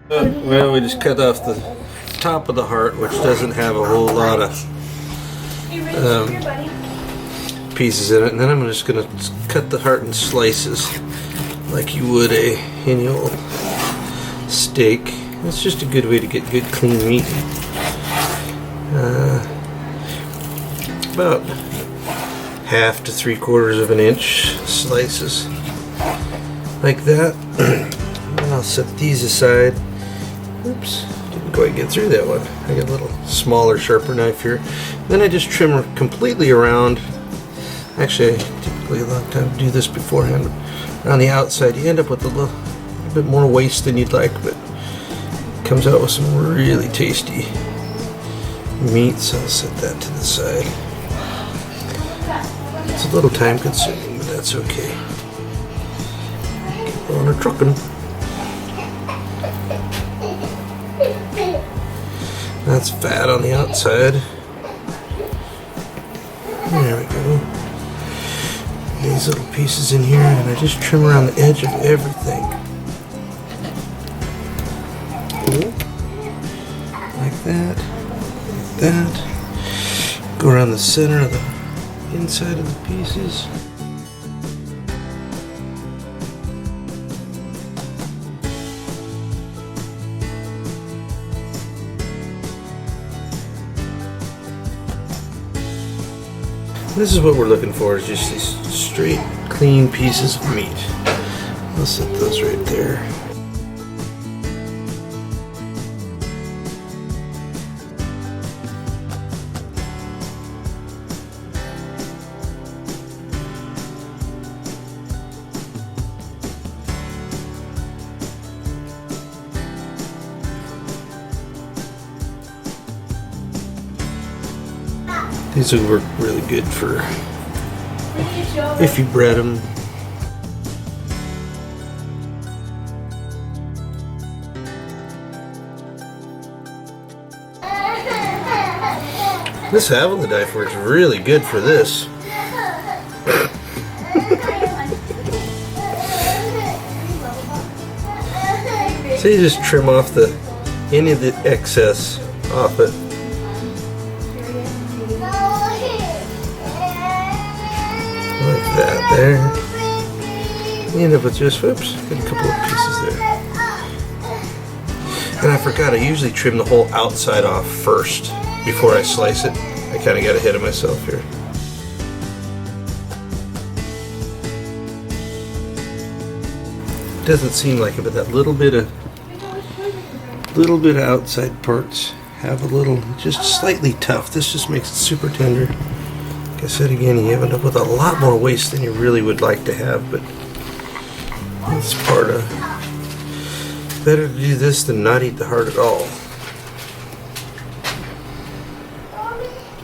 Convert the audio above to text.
Well, we just cut off the top of the heart, which doesn't have a whole lot of pieces in it, and then I'm just going to cut the heart in slices like you would any old steak. It's just a good way to get good clean meat. About 1/2 to 3/4 of an inch slices like that. And I'll set these aside. Oops, didn't quite get through that one. I got a little smaller, sharper knife here. Then I just trim completely around. Actually, I typically a long time to do this beforehand. On the outside, you end up with a little bit more waste than you'd like, but it comes out with some really tasty meat, so I'll set that to the side. It's a little time consuming, but that's okay. Keep on a truckin'. That's fat on the outside. There we go. These little pieces in here, and I just trim around the edge of everything. Like that. Like that. Go around the center of the inside of the pieces. This is what we're looking for, is just these straight, clean pieces of meat. I'll set those right there. These would work really good for if you bread them. This Haviland knife works really good for this. So you just trim off any of the excess off it. Like that there. You end up with just, whoops, got a couple of pieces there. And I forgot, I usually trim the whole outside off first before I slice it. I kind of got ahead of myself here. Doesn't seem like it, but that little bit of outside parts have a little, just slightly tough. This just makes it super tender. Like I said again, you end up with a lot more waste than you really would like to have, but it's part of, better to do this than not eat the heart at all.